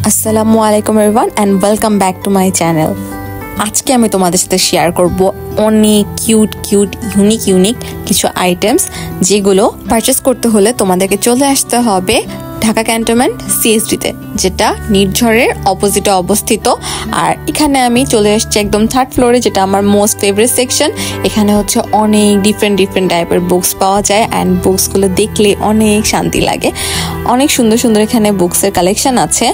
আসসালামু আলাইকুম everyone and welcome back to my channel. আজকে আমি তোমাদের সাথে শেয়ার করব অনেক কিউট ইউনিক কিছু আইটেমস, যেগুলো পারচেস করতে হলে তোমাদেরকে চলে আসতে হবে ঢাকা ক্যান্টনমেন্ট সিএসডিতে, যেটা নির্ঝরের অপোজিটে অবস্থিত। আর এখানে আমি চলে এসেছি একদম থার্ড ফ্লোরে, যেটা আমার মোস্ট ফেভারিট সেকশন। এখানে হচ্ছে অনেক ডিফারেন্ট টাইপের বুকস পাওয়া যায় অ্যান্ড বুকসগুলো দেখলে অনেক শান্তি লাগে। অনেক সুন্দর এখানে বুকসের কালেকশন আছে,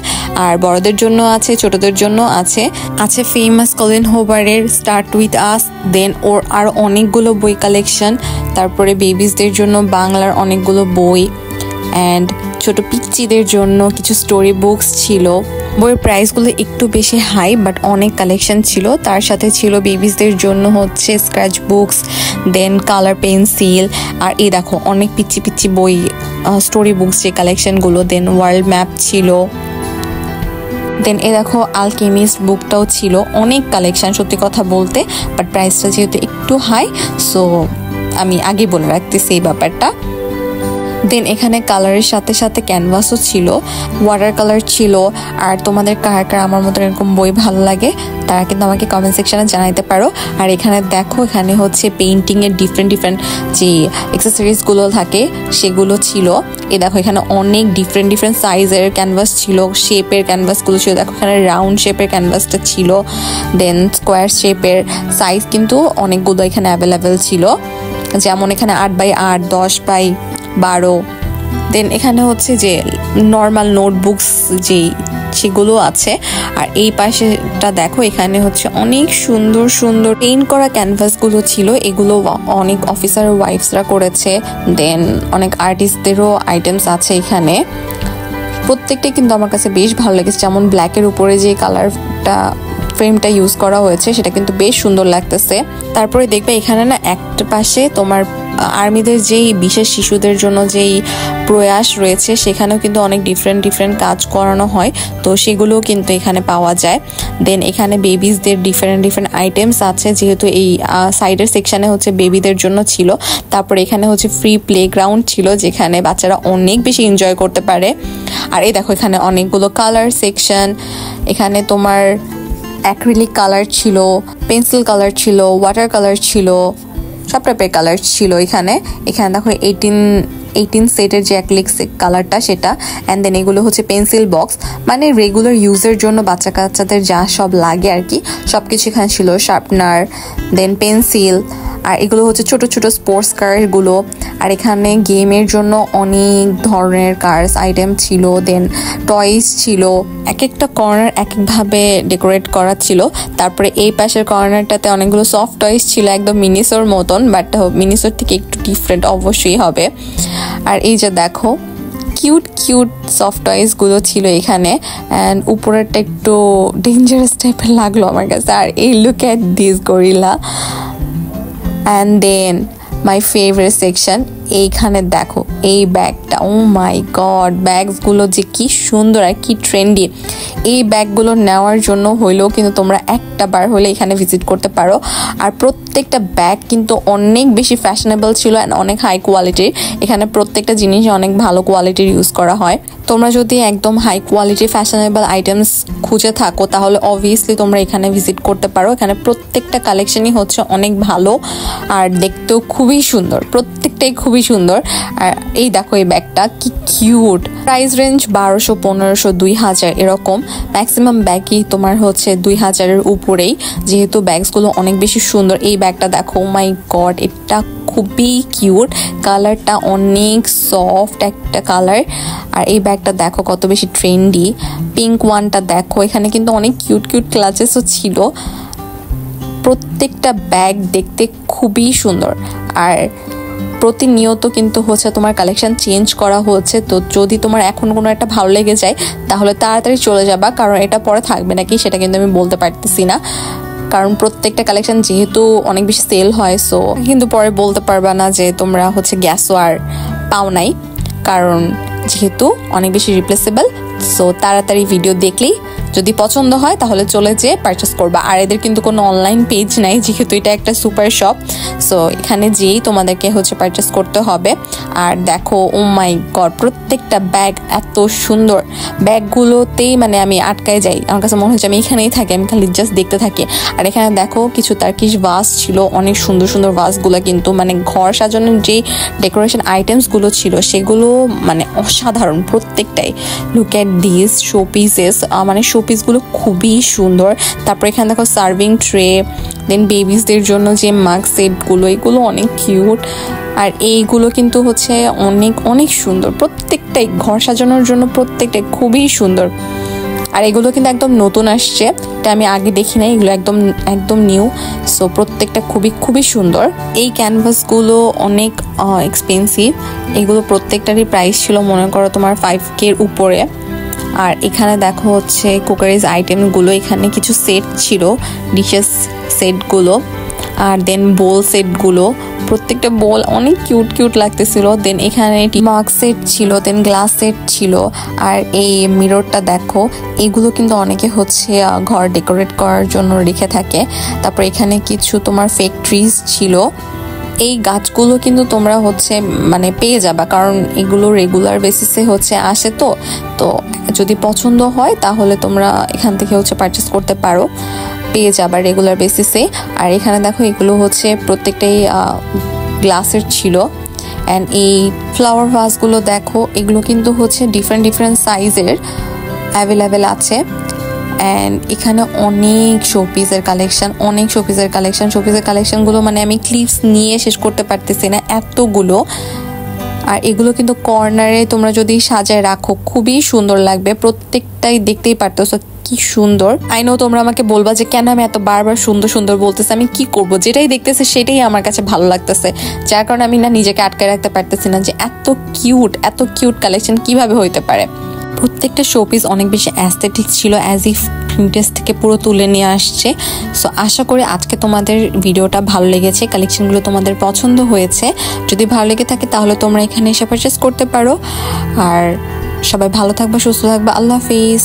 আর বড়দের জন্য আছে, ছোটদের জন্য আছে ফেমাস কলিন হোবারের স্টার্ট উইথ আস, দেন ওর আর অনেকগুলো বই কালেকশন। তারপরে বেবিসদের জন্য বাংলার অনেকগুলো বই অ্যান্ড ছোট পিচ্চিদের জন্য কিছু স্টোরি বুকস ছিল। বইয়ের প্রাইসগুলো একটু বেশি হাই, বাট অনেক কালেকশন ছিল। তার সাথে ছিল বেবিসদের জন্য হচ্ছে স্ক্র্যাচ বুকস, দেন কালার পেন্সিল, আর এই দেখো অনেক পিচ্চি বই স্টোরি বুকস যে কালেকশনগুলো, দেন ওয়ার্ল্ড ম্যাপ ছিল, দেন এ দেখো আলকেমিস্ট বুকটাও ছিল। অনেক কালেকশন সত্যি কথা বলতে, বাট প্রাইসটা যেহেতু একটু হাই, সো আমি আগে বলে রাখতেছি এই ব্যাপারটা। দেন এখানে কালারের সাথে ক্যানভাসও ছিল, ওয়াটার কালার ছিল। আর তোমাদের কার আমার মতো এরকম বই ভালো লাগে তারা কিন্তু আমাকে কমেন্ট সেকশনে জানাইতে পারো। আর এখানে দেখো, এখানে হচ্ছে পেইন্টিংয়ের ডিফারেন্ট যে অ্যাক্সেসরিজগুলো থাকে সেগুলো ছিল। এ দেখো এখানে অনেক ডিফারেন্ট সাইজের ক্যানভাস ছিল, শেপের ক্যানভাসগুলো ছিল। দেখো এখানে রাউন্ড শেপের ক্যানভাসটা ছিল, দেন স্কোয়ার শেপের সাইজ কিন্তু অনেকগুলো এখানে অ্যাভেলেবেল ছিল, যেমন এখানে 8x8, 10x12। দেন এখানে হচ্ছে যে নর্মাল নোটবুকস সেগুলো আছে। আর এই পাশেটা দেখো, এখানে হচ্ছে অনেক সুন্দর পেইন্ট করা ক্যানভাসগুলো ছিল। এগুলো অনেক অফিসার ওয়াইফসরা করেছে। দেন অনেক আর্টিস্টদেরও আইটেমস আছে এখানে। প্রত্যেকটা কিন্তু আমার কাছে বেশ ভালো লেগেছে। যেমন ব্ল্যাকের উপরে যে কালারটা ফ্রেমটা ইউজ করা হয়েছে সেটা কিন্তু বেশ সুন্দর লাগতেছে। তারপরে দেখবে এখানে না একটা পাশে তোমার আর্মিদের যেই বিশেষ শিশুদের জন্য যেই প্রয়াস রয়েছে, সেখানেও কিন্তু অনেক ডিফারেন্ট কাজ করানো হয়, তো সেগুলোও কিন্তু এখানে পাওয়া যায়। দেন এখানে বেবিসদের ডিফারেন্ট আইটেমস আছে, যেহেতু এই সাইডের সেকশনে হচ্ছে বেবিদের জন্য ছিল। তারপরে এখানে হচ্ছে ফ্রি প্লেগ্রাউন্ড ছিল, যেখানে বাচ্চারা অনেক বেশি এনজয় করতে পারে। আর এই দেখো এখানে অনেকগুলো কালার সেকশন। এখানে তোমার অ্যাক্রিলিক কালার ছিল, পেন্সিল কালার ছিল, ওয়াটার কালার ছিল, সব টাইপের কালার ছিল এখানে দেখো 18 সেটের যে অ্যাক্রিলিক কালারটা সেটা। অ্যান্ড দেন এগুলো হচ্ছে পেন্সিল বক্স, মানে রেগুলার ইউজের জন্য বাচ্চা কাচ্চাদের যা সব লাগে আর কি, সব কিছু এখানে ছিল। শার্পনার, দেন পেন্সিল, আর এগুলো হচ্ছে ছোট স্পোর্টস কারগুলো। আর এখানে গেমের জন্য অনেক ধরনের কার্স আইটেম ছিল, দেন টয়স ছিল। এক একটা কর্নার এক একভাবে ডেকোরেট করা ছিল। তারপরে এই পাশের কর্নারটাতে অনেকগুলো সফট টয়স ছিল, একদম মিনিসোর মতন, বাট মিনিসোর থেকে একটু ডিফারেন্ট অবশ্যই হবে। আর এই যে দেখো কিউট সফট টয়েসগুলো ছিল এখানে। অ্যান্ড উপরেরটা একটু ডেঞ্জারাস টাইপের লাগলো আমার কাছে। আর এই look at this gorilla. And then my favourite section, এইখানে দেখো এই ব্যাগটা, ও মাই গড, ব্যাগসগুলো যে কি সুন্দর আর কি ট্রেন্ডি। এই ব্যাগগুলো নেওয়ার জন্য হইলেও কিন্তু তোমরা একটা বার হলে এখানে ভিজিট করতে পারো। আর প্রত্যেকটা ব্যাগ কিন্তু অনেক বেশি ফ্যাশনেবল ছিল অ্যান্ড অনেক হাই কোয়ালিটির। এখানে প্রত্যেকটা জিনিস অনেক ভালো কোয়ালিটির ইউজ করা হয়। তোমরা যদি একদম হাই কোয়ালিটি ফ্যাশনেবল আইটেমস খুঁজে থাকো, তাহলে অবভিয়াসলি তোমরা এখানে ভিজিট করতে পারো। এখানে প্রত্যেকটা কালেকশনই হচ্ছে অনেক ভালো আর দেখতেও খুবই সুন্দর, প্রত্যেকটাই খুবই সুন্দর। আর এই দেখো এই ব্যাগটা কি কিউট। প্রাইস রেঞ্জ 1200, 1500, 2000 এরকম। ম্যাক্সিমাম ব্যাগই তোমার হচ্ছে 2000-এর উপরেই, যেহেতু ব্যাগসগুলো অনেক বেশি সুন্দর। এই ব্যাগটা দেখো, মাই গড, এটা খুবই কিউট, কালারটা অনেক সফট একটা কালার। আর এই ব্যাগটা দেখো কত বেশি ট্রেন্ডি। পিঙ্ক ওয়ানটা দেখো, এখানে কিন্তু অনেক কিউট ক্লাচেসও ছিল। প্রত্যেকটা ব্যাগ দেখতে খুবই সুন্দর। আর প্রতিনিয়ত কিন্তু হচ্ছে তোমার কালেকশন চেঞ্জ করা হচ্ছে, তো যদি তোমার এখন কোনো একটা ভালো লেগে যায় তাহলে তাড়াতাড়ি চলে যাবা, কারণ এটা পরে থাকবে নাকি সেটা কিন্তু আমি বলতে পারতেছি না। কারণ প্রত্যেকটা কালেকশন যেহেতু অনেক বেশি সেল হয়, সো কিন্তু পরে বলতে পারবা না যে তোমরা হচ্ছে গ্যাসও আর পাও নাই, কারণ যেহেতু অনেক বেশি রিপ্লেসেবল। সো তাড়াতাড়ি ভিডিও দেখলেই যদি পছন্দ হয় তাহলে চলে যেয়ে পারচেস করবা। আর এদের কিন্তু কোনো অনলাইন পেজ নাই, যেহেতু এটা একটা সুপার শপ। সো এখানে যেয়েই তোমাদেরকে হচ্ছে পারচেস করতে হবে। আর দেখো, ও মাই গড, প্রত্যেকটা ব্যাগ এত সুন্দর। ব্যাগগুলোতেই মানে আমি আটকায় যাই, আমার কাছে মনে হচ্ছে আমি এখানেই থাকি, আমি খালি জাস্ট দেখতে থাকি। আর এখানে দেখো কিছু টার্কিশ ভাস ছিল, অনেক সুন্দর সুন্দর ভাসগুলো, কিন্তু মানে ঘর সাজানোর যে ডেকোরেশন আইটেমসগুলো ছিল সেগুলো মানে অসাধারণ প্রত্যেকটাই। Look at this show pieces, মানে শো পিসগুলো খুবই সুন্দর। তারপর এখানে দেখো সার্ভিং ট্রে, দেন বেবিসদের জন্য যে মাগ সেটগুলো, এগুলো অনেক কিউট। আর এইগুলো কিন্তু হচ্ছে অনেক অনেক সুন্দর, প্রত্যেকটাই ঘর সাজানোর জন্য প্রত্যেকটাই খুবই সুন্দর। আর এগুলো কিন্তু একদম নতুন আসছে, এটা আমি আগে দেখি নাই, এগুলো একদম একদম নিউ। সো প্রত্যেকটা খুবই খুবই সুন্দর। এই ক্যানভাসগুলো অনেক এক্সপেন্সিভ, এগুলো প্রত্যেকটারই প্রাইস ছিল মনে করো তোমার 5K উপরে। আর এখানে দেখো হচ্ছে কুকারিজ আইটেমগুলো, এখানে কিছু সেট ছিল, ডিশেস সেটগুলো, আর দেন বোল সেটগুলো, প্রত্যেকটা বোল অনেক কিউট কিউট লাগতেছিল। দেন এখানে মাগ সেট ছিল, দেন গ্লাস সেট ছিল। আর এই মিররটা দেখো, এগুলো কিন্তু অনেকে হচ্ছে ঘর ডেকোরেট করার জন্য রেখে থাকে। তারপর এখানে কিছু তোমার ফেক ট্রিজ ছিল। এই গাছগুলো কিন্তু তোমরা হচ্ছে মানে পেয়ে যাবা, কারণ এগুলো রেগুলার বেসিসে হচ্ছে আসে। তো যদি পছন্দ হয় তাহলে তোমরা এখান থেকে হচ্ছে পারচেস করতে পারো, পেয়ে যাবা রেগুলার বেসিসে। আর এখানে দেখো এগুলো হচ্ছে প্রত্যেকটাই গ্লাসের ছিল। অ্যান্ড এই ফ্লাওয়ার ভাসগুলো দেখো, এগুলো কিন্তু হচ্ছে ডিফারেন্ট ডিফারেন্ট সাইজের অ্যাভেলেবেল আছে। অ্যান্ড এখানে অনেক শোপিসের কালেকশন, অনেক শোপিসের কালেকশনগুলো মানে আমি ক্লিপস নিয়ে শেষ করতে পারতেছি না, এতগুলো। আর এগুলো কিন্তু কর্নারে তোমরা যদি সাজায় রাখো খুবই সুন্দর লাগবে, প্রত্যেকটাই দেখতেই পারতেছো কি সুন্দর। আই নো তোমরা আমাকে বলবা যে কেন আমি এত বারবার সুন্দর সুন্দর বলতেছি, আমি কি করব, যেটাই দেখতেছে সেটাই আমার কাছে ভালো লাগতেছে, যার কারণে আমি না নিজেকে আটকে রাখতে পারতেছি না যে এত কিউট কালেকশন কিভাবে হইতে পারে। প্রত্যেকটা শোপিস অনেক বেশি অ্যাস্থেটিক ছিল, অ্যাজ ইফ প্রিন্টেস থেকে পুরো তুলে নিয়ে আসছে। সো আশা করি আজকে তোমাদের ভিডিওটা ভালো লেগেছে, কালেকশনগুলো তোমাদের পছন্দ হয়েছে। যদি ভালো লেগে থাকে তাহলে তোমরা এখানে এসে পারচেস করতে পারো। আর সবাই ভালো থাকবে, সুস্থ থাকবে, আল্লাহ হাফিজ।